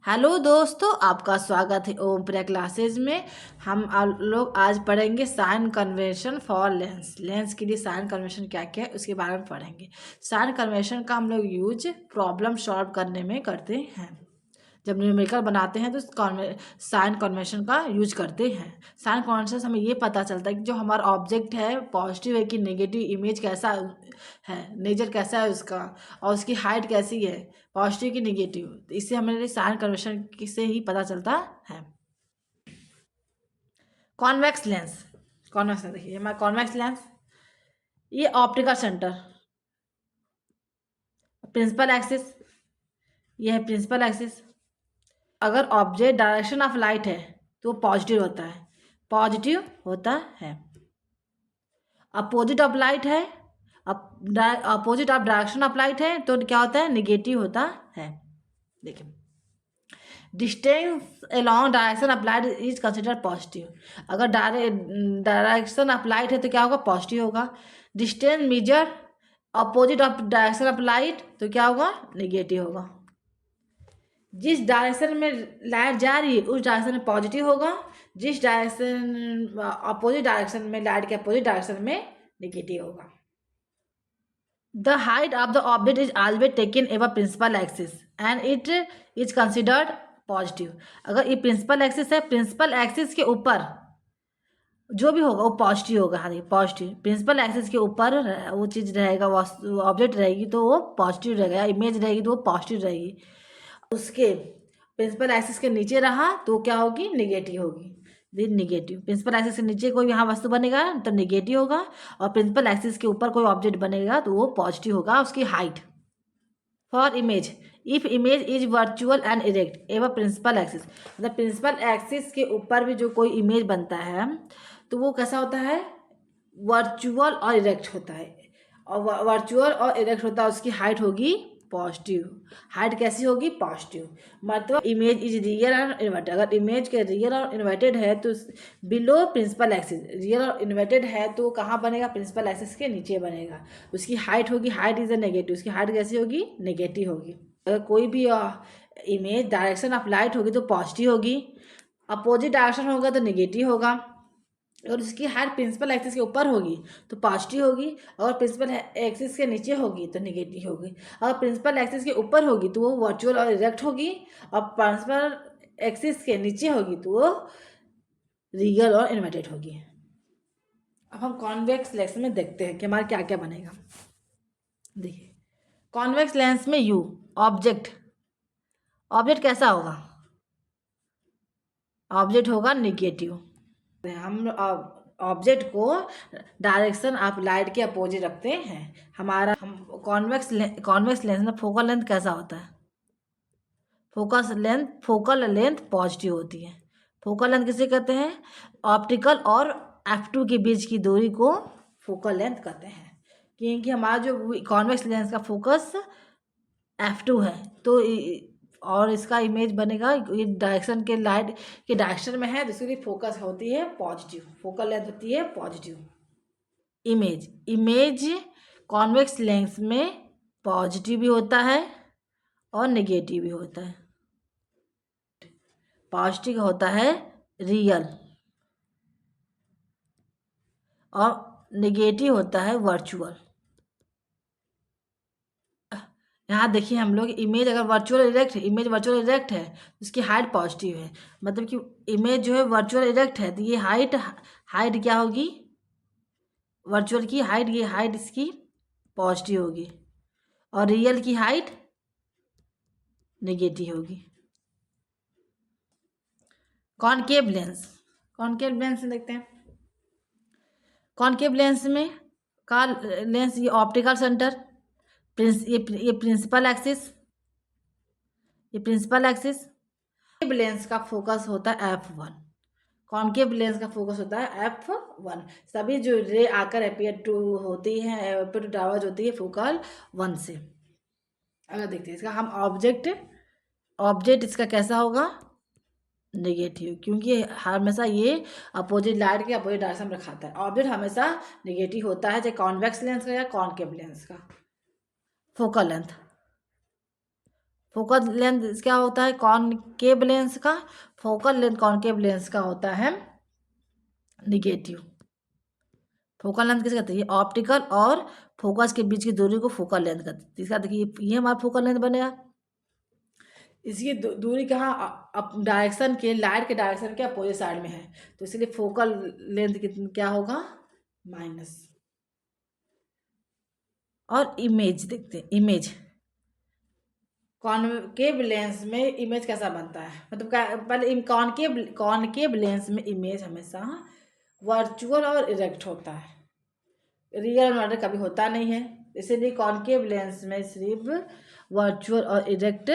Hello दोस्तों, आपका स्वागत है ओम प्रिया क्लासेज में। हम लोग आज पढ़ेंगे sign convention for lens. Lens के लिए साइन कन्वेंशन क्या क्या है उसके बारे में पढ़ेंगे। साइन कन्वेंशन का हम लोग यूज प्रॉब्लम सॉल्व करने में करते हैं। जब न्यूमेरिकल बनाते हैं तो साइन कन्वेंशन का यूज करते हैं। साइन कन्वेंशन से हमें ये पता चलता है कि जो हमारा ऑब्जेक्ट है पॉजिटिव है कि नेगेटिव, इमेज कैसा है, नेचर कैसा है उसका, और उसकी हाइट कैसी है, पॉजिटिव की नेगेटिव। तो इससे हमें साइन कन्वेंशन से ही पता चलता है। कॉन्वेक्स लेंस, कॉन्वेक्स लेंस देखिए हमारा कॉन्वेक्स लेंस, ये ऑप्टिकल सेंटर, प्रिंसिपल एक्सिस, ये है प्रिंसिपल एक्सिस। अगर ऑब्जेक्ट डायरेक्शन ऑफ लाइट है तो पॉजिटिव होता है, पॉजिटिव होता है। अपोजिट ऑफ लाइट है, opposite of direction of light है तो क्या होता है, निगेटिव होता है। देखिए distance along direction of light is consider positive. अगर डायरेक्शन ऑफ लाइट है तो क्या होगा, पॉजिटिव होगा। Distance measure opposite of direction of light तो क्या होगा, निगेटिव होगा। जिस डायरेक्शन में लाइट जा रही है उस डायरेक्शन में पॉजिटिव होगा, जिस डायरेक्शन अपोजिट डायरेक्शन में, लाइट के अपोजिट डायरेक्शन में निगेटिव होगा। The height of the object is always taken above principal axis and it is considered positive. अगर ये प्रिंसिपल एक्सिस है, प्रिंसिपल एक्सिस के ऊपर जो भी होगा वो पॉजिटिव होगा। हाँ पॉजिटिव, प्रिंसिपल एक्सिस के ऊपर वो चीज़ रहेगा, वो ऑब्जेक्ट रहेगी तो वो पॉजिटिव रहेगा, इमेज रहेगी तो वो पॉजिटिव रहेगी। उसके प्रिंसिपल एक्सिस के नीचे रहा तो क्या होगी, निगेटिव होगी। निगेटिव, प्रिंसिपल एक्सिस के नीचे कोई यहाँ वस्तु बनेगा तो निगेटिव होगा, और प्रिंसिपल एक्सिस के ऊपर कोई ऑब्जेक्ट बनेगा तो वो पॉजिटिव होगा उसकी height. For image, if image is virtual and erect एवं प्रिंसिपल एक्सिस, मतलब प्रिंसिपल एक्सिस के ऊपर भी जो कोई इमेज बनता है तो वो कैसा होता है, वर्चुअल और इरेक्ट होता है। और वर्चुअल और इरेक्ट होता है, उसकी हाइट होगी पॉजिटिव। हाइट कैसी होगी, पॉजिटिव। मतलब इमेज इज रियल और इन्वर्टेड, अगर इमेज के रियल और इन्वर्टेड है तो बिलो प्रिंसिपल एक्सिस, रियल और इन्वर्टेड है तो कहाँ बनेगा, प्रिंसिपल एक्सिस के नीचे बनेगा। उसकी हाइट होगी, हाइट इज अ नेगेटिव, उसकी हाइट कैसी होगी, नेगेटिव होगी। अगर कोई भी इमेज डायरेक्शन ऑफ लाइट होगी तो पॉजिटिव होगी, अपोजिट डायरेक्शन होगा तो नेगेटिव होगा। और उसकी हाइट प्रिंसिपल एक्सिस के ऊपर होगी तो पॉजिटिव होगी, और प्रिंसिपल एक्सिस के नीचे होगी तो नेगेटिव होगी। अगर प्रिंसिपल एक्सिस के ऊपर होगी तो वो वर्चुअल और इरेक्ट होगी, और प्रिंसिपल एक्सिस के नीचे होगी तो वो रियल और इन्वर्टेड होगी। अब हम कॉन्वेक्स लेंस में देखते हैं कि हमारा क्या क्या बनेगा। देखिए कॉन्वेक्स लेंस में यू ऑब्जेक्ट, ऑब्जेक्ट कैसा होगा, ऑब्जेक्ट होगा निगेटिव। हम ऑब्जेक्ट को डायरेक्शन ऑफ लाइट के अपोजिट रखते हैं। हमारा हम कॉन्वेक्स लेंस में फोकल लेंथ कैसा होता है, फोकल लेंथ पॉजिटिव होती है। फोकल लेंथ किसे कहते हैं, ऑप्टिकल और f2 के बीच की दूरी को फोकल लेंथ कहते हैं। क्योंकि हमारा जो कॉन्वेक्स लेंस का फोकस f2 है तो और इसका इमेज बनेगा ये डायरेक्शन के, लाइट के डायरेक्शन में है तो इसकी फोकस होती है पॉजिटिव, फोकल लेंथ होती है पॉजिटिव। इमेज कॉन्वेक्स लेंस में पॉजिटिव भी होता है और नेगेटिव भी होता है। पॉजिटिव होता है रियल और नेगेटिव होता है वर्चुअल। यहाँ देखिए हम लोग इमेज अगर वर्चुअल इरेक्ट है, इमेज वर्चुअल इरेक्ट है तो इसकी हाइट पॉजिटिव है। मतलब कि इमेज जो है वर्चुअल इरेक्ट है तो ये हाइट क्या होगी, वर्चुअल की हाइट, ये हाइट इसकी पॉजिटिव होगी, और रियल की हाइट नेगेटिव होगी। कॉनकेव लेंस, कॉनकेव लेंस में देखते हैं। कॉनकेव लेंस में का लेंस ये ऑप्टिकल सेंटर, ये प्रिंसिपल एक्सिस, ये प्रिंसिपल एक्सिस। लेंस का फोकस होता है f1, कॉनकेव लेंस का फोकस होता है f1। सभी जो रे आकर अपीयर टू होती है, अपीयर टू डाइवर्ज होती है फोकल 1 से। अगर देखते हैं इसका हम ऑब्जेक्ट इसका कैसा होगा, नेगेटिव, क्योंकि हमेशा ये अपोजिट लाइट के अपोजिट डायरेक्शन में रखाता है। ऑब्जेक्ट हमेशा नेगेटिव होता है, चाहे कॉन्वेक्स लेंस का या कॉनकेव लेंस का। फोकल लेंथ, फोकल लेंथ क्या होता है कॉनकेव लेंस का, फोकल लेंथ कॉनकेव लेंस का होता है निगेटिव। फोकल लेंथ किसे कहते हैं, ऑप्टिकल और फोकस के बीच की दूरी को फोकल लेंथ कहते हैं। इसका देखिए ये हमारा फोकल लेंथ बनेगा। इसकी दूरी कहाँ अप डायरेक्शन के, लाइट के डायरेक्शन के अपोजिट साइड में है, तो इसलिए फोकल लेंथ कितनी क्या होगा माइनस। और इमेज देखते हैं, इमेज कॉनकेव लेंस में इमेज कैसा बनता है, मतलब क्या पहले कॉनकेव लेंस में इमेज हमेशा वर्चुअल और इरेक्ट होता है, रियल मॉडल कभी होता नहीं है, इसीलिए कॉनकेव लेंस में सिर्फ वर्चुअल और इरेक्ट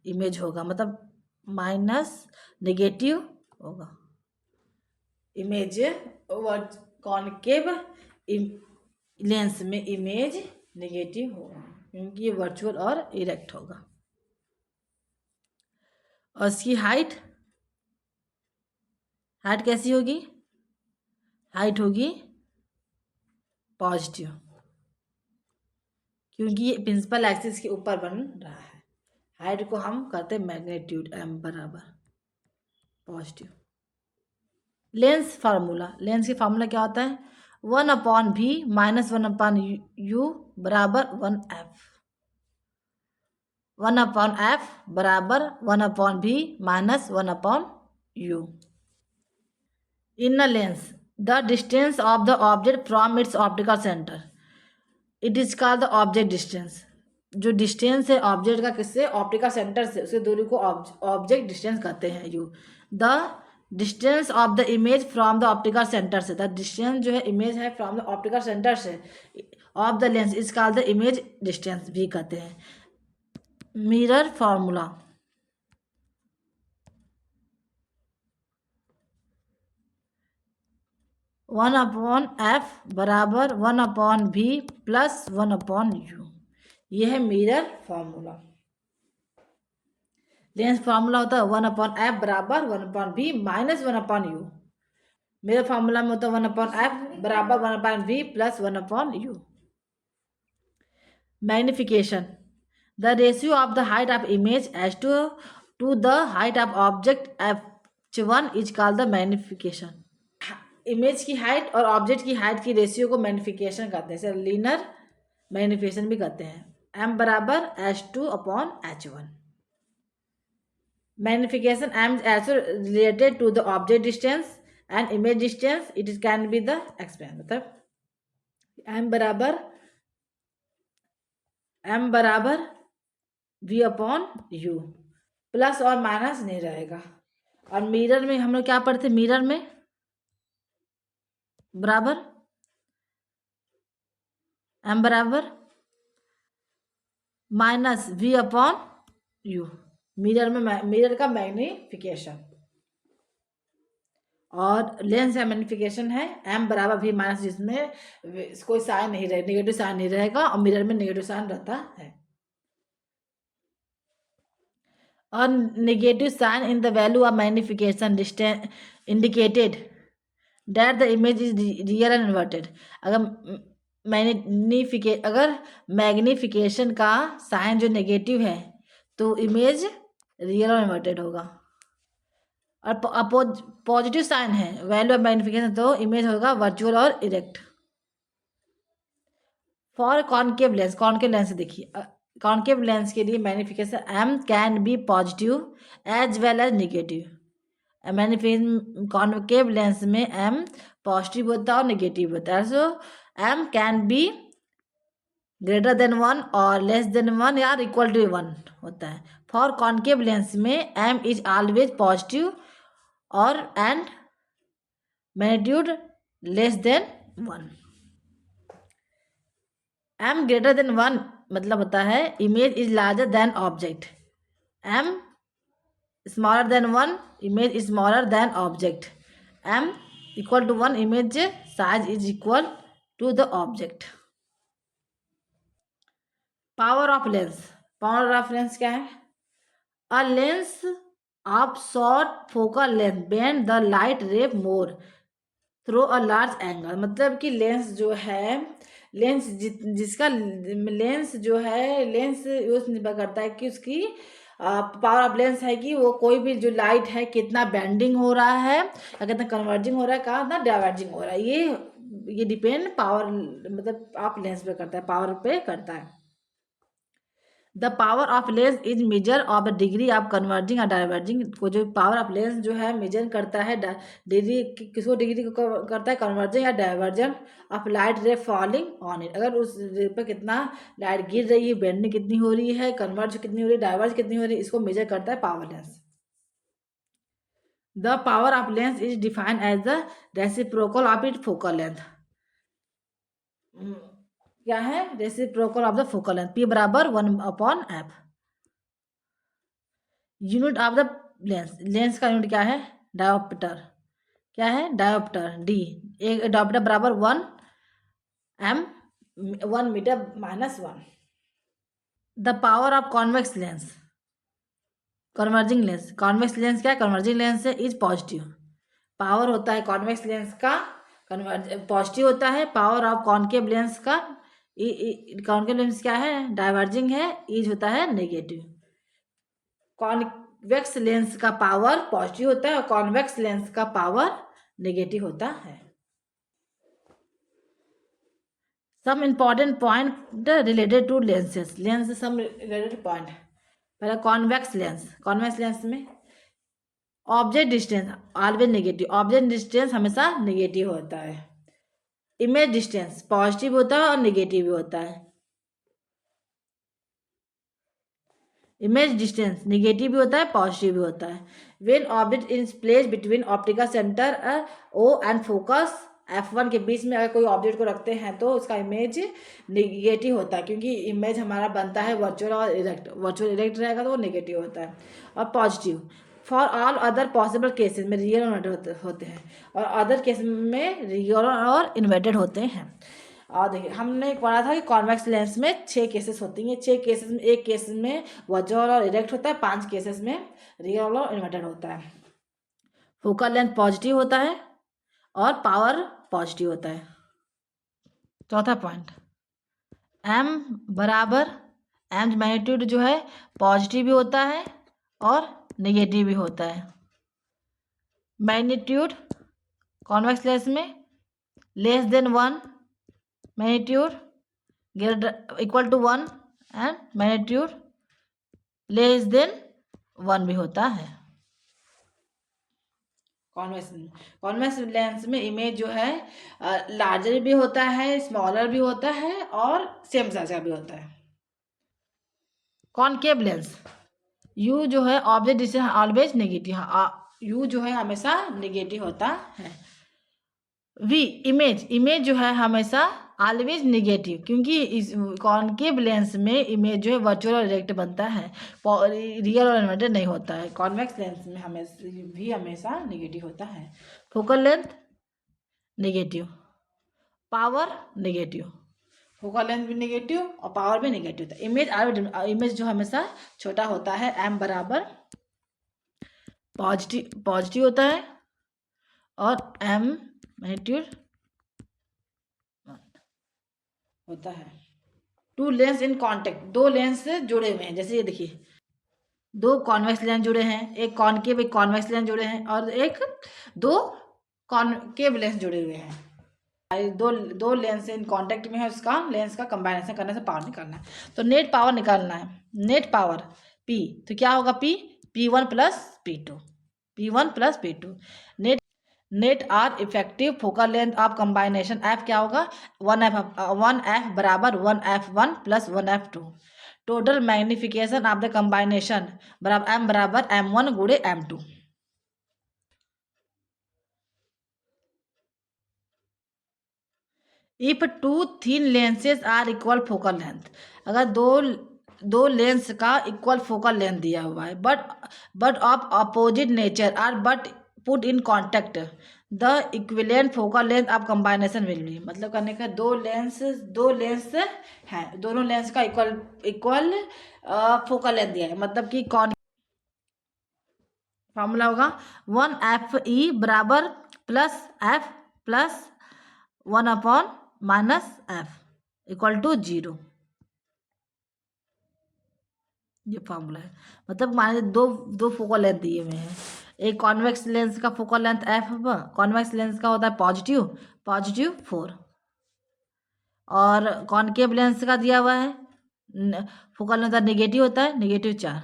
इमेज होगा, मतलब माइनस नेगेटिव होगा इमेज। कॉनकेव लेंस में इमेज नेगेटिव होगा क्योंकि ये वर्चुअल और इरेक्ट होगा। और इसकी हाइट कैसी होगी, हाइट होगी पॉजिटिव क्योंकि ये प्रिंसिपल एक्सिस के ऊपर बन रहा है। हाइट को हम करते हैं मैग्नीट्यूड m बराबर पॉजिटिव। लेंस फार्मूला, लेंस की फार्मूला क्या होता है 1/v माइनस 1/u बराबर 1f, 1/f बराबर 1/v minus 1/u। In a lens the distance of the object from its optical centre it is called the object distance. जो distance है object का किससे, ऑप्टिकल सेंटर से, उसकी दूरी को ऑब्जेक्ट डिस्टेंस कहते हैं you. The distance of the image from the optical centre से, द डिस्टेंस जो है इमेज है फ्रॉम द ऑप्टिकल सेंटर से of the lens is called the image distance भी कहते हैं। Mirror formula, one upon F बराबर 1/v प्लस 1/u, यह है मिरर फार्मूला। लेंस फार्मूला होता है 1/f बराबर 1/v माइनस 1/u। मेरे फार्मूला में होता है 1/f बराबर 1/v plus 1/u। Magnification, the ratio of the height of image as to the height of object h1 is called the magnification. Image की height और ऑब्जेक्ट की height की ratio को मैग्निफिकेशन कहते हैं, जैसे लीनियर मैग्निफिकेशन भी कहते हैं। m बराबर h2/h1। magnification m is also related to the object distance and image distance, it can be the expansion, मतलब m बराबर v/u प्लस और माइनस नहीं रहेगा। और मिरर में हम लोग क्या पढ़ते, मिरर में बराबर m बराबर माइनस v/u, मिरर का मैग्निफिकेशन। और लेंस का मैग्निफिकेशन है m बराबर v माइनस, जिसमें कोई साइन नहीं रहेगा, नेगेटिव साइन नहीं रहेगा, और मिरर में नेगेटिव साइन रहता है। और negative sign in the value of magnification indicated that the image is real and inverted. अगर मैग्निफिकेशन का साइन जो नेगेटिव है तो इमेज रियल और इन्वर्टेड होगा, और पॉजिटिव साइन है वैल्यू ऑफ मैग्निफिकेशन तो इमेज होगा वर्चुअल और इरेक्ट। फॉर कॉनकेव लेंस देखिए, कॉनकेव लेंस के लिए magnification m can be positive as well as negative. Magnification concave lens में m पॉजिटिव होता है और निगेटिव होता है। सो m can be greater than 1 और लेस देन 1 या इक्वल टू 1 होता है। फॉर कॉनकेव लेंस में m इज ऑलवेज पॉजिटिव और and magnitude less than 1। m greater than 1 मतलब होता है image is larger than object, m smaller than 1 image is smaller than object, m equal to 1 image size is equal to the object. Power of lens क्या है, a lens of short focal length bend the light ray more through a large angle. मतलब कि lens जो है, lens जिसका lens जो है, lens use निर्भर करता है कि उसकी पावर ऑफ लेंस है कि वो कोई भी जो लाइट है कितना बेंडिंग हो रहा है या कितना कन्वर्जिंग हो रहा है, कितना डाइवर्जिंग हो रहा है, ये डिपेंड पावर मतलब ऑफ लेंस पे करता है, पावर पे करता है। The power of lens is measure of the degree of converging और डाइवर्जिंग। को जो पावर ऑफ लेंस जो है मेजर करता है डिग्री, किसको डिग्री को करता है, कन्वर्जिंग या डाइवर्जन ऑफ लाइट रे फॉलिंग ऑन इट। अगर उस रे पर कितना लाइट गिर रही है, बेंडिंग कितनी हो रही है, कन्वर्ज कितनी हो रही है, डाइवर्ज कितनी हो रही है, इसको मेजर करता है power lens. The power of lens is defined as the reciprocal of it focal length. क्या है, reciprocal of the focal length, P बराबर 1/f। Unit of the lens, lens का यूनिट क्या है, डायोप्टर। क्या है, डायोप्टर, D। एक dioptre बराबर 1 metre -1। The power of convex lens, converging lens, convex lens क्या है, कन्वर्जिंग लेंस से इज पॉजिटिव। पावर होता है कॉन्वेक्स लेंस का पॉजिटिव होता है, पावर ऑफ कॉन्केव लेंस का कॉन्केव लेंस क्या है, डाइवर्जिंग है, इज होता है नेगेटिव। कॉन्वेक्स लेंस का पावर पॉजिटिव होता है और कॉन्वेक्स लेंस का पावर नेगेटिव होता है। Some important point related to lenses, lens some related point. पहले कॉन्वेक्स लेंस, कॉन्वेक्स लेंस में object distance always negative, object distance हमेशा नेगेटिव होता है। इमेज डिस्टेंस पॉजिटिव होता है और नेगेटिव भी होता है। इमेज डिस्टेंस नेगेटिव भी होता है, पॉजिटिव भी होता है। When object is place between optical centre O and focus F1 के बीच में अगर कोई ऑब्जेक्ट को रखते हैं तो उसका इमेज नेगेटिव होता है, क्योंकि इमेज हमारा बनता है वर्चुअल और इरेक्ट, वर्चुअल इरेक्ट रहेगा तो वो नेगेटिव होता है। और positive for all other possible cases में रियल और इन्वर्टेड होते हैं, और अदर केस में रियल और इन्वर्टेड होते हैं। और देखिए हमने पढ़ा था कि कॉन्वेक्स लेंस में 6 केसेस होती हैं, 6 केसेस में एक केस में वर्चुअल और इरेक्ट होता है, 5 केसेस में रियल और इन्वर्टेड होता है। फोकल लेंथ पॉजिटिव होता है और पावर पॉजिटिव होता है। चौथा पॉइंट, एम बराबर, एम मैग्नीट्यूड जो है पॉजिटिव भी होता है और नेगेटिव भी होता है। मैग्नीट्यूड कॉन्वेक्स लेंस में less than 1 magnitude equal to 1 and magnitude less than 1 भी होता है। कॉन्वेक्स लेंस में इमेज जो है लार्जर भी होता है, स्मॉलर भी होता है और सेम साइज का भी होता है। कॉनकेव लेंस, यू जो है object distance always negative, you जो है हमेशा नेगेटिव होता है। वी इमेज जो है हमेशा ऑलवेज नेगेटिव, क्योंकि इस कॉनकेव लेंस में इमेज जो है वर्चुअल और डायरेक्ट बनता है, रियल और इन्वर्टेड नहीं होता है। कॉन्वेक्स लेंस में हमेशा नेगेटिव होता है। Focal length negative, power negative, focal length भी नेगेटिव और पावर भी नेगेटिव होता है। इमेज जो हमेशा छोटा होता है, एम बराबर पॉजिटिव होता है और एम मैग्नीट्यूड होता है। टू लेंस इन कॉन्टेक्ट, दो लेंस जुड़े हुए हैं, जैसे ये देखिए दो कॉन्वेक्स लेंस जुड़े हैं, एक कॉनकेव एक कॉन्वेक्स लेंस जुड़े हैं और दो कॉनकेव लेंस जुड़े हुए हैं। दो लेंस इन कांटेक्ट में है, उसका लेंस का कंबाइनेशन करने से पावर निकालना है। तो नेट पावर निकालना है, नेट पावर P, तो क्या होगा P1 plus P2 net or effective focal length of combination F क्या होगा 1F बराबर 1F1 plus 1F2। Total magnification of the combination बराबर M बराबर M1 गुणे M2। If two thin lenses are equal focal length, अगर दो lens का equal focal length दिया हुआ है but of opposite nature are but put in contact, the equivalent focal length of combination will be. मतलब करने का दो लेंस हैं, दोनों लेंस का इक्वल फोकल लेंथ दिया है, मतलब कि कौन फॉर्मूला होगा 1FE बराबर plus F plus 1/-F equal to 0, ये फॉर्मूला है। मतलब मान लीजिए दो फोकल लेंथ दिए हुए हैं। एक कॉन्वेक्स लेंस का focal length F, convex lens का होता है पॉजिटिव 4, और कॉनकेव लेंस का दिया हुआ है फोकल लेंथ नेगेटिव होता है -4।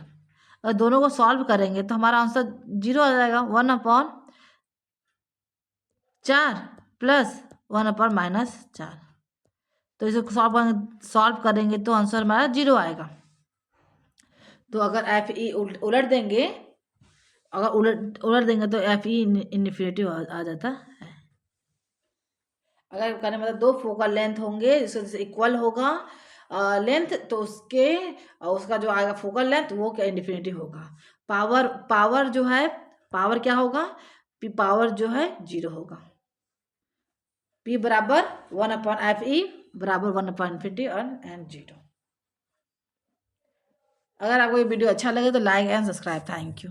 अगर दोनों को सॉल्व करेंगे तो हमारा आंसर 0 आ जाएगा, 1/4 प्लस 1/-4। तो इसे सॉल्व करेंगे तो आंसर हमारा 0 आएगा। तो अगर एफ ई उलट देंगे, तो एफ ई इन्फिनिटी आ जाता है। अगर कहने मतलब दो फोकल लेंथ होंगे जैसे इक्वल होगा लेंथ, तो उसका जो आएगा फोकल लेंथ वो क्या इन्फिनिटी होगा। पावर जो है, पावर क्या होगा, पावर जो है 0 होगा। P बराबर 1/FE बराबर 1/∞ और n 0। अगर आपको ये वीडियो अच्छा लगे तो like and subscribe. Thank you.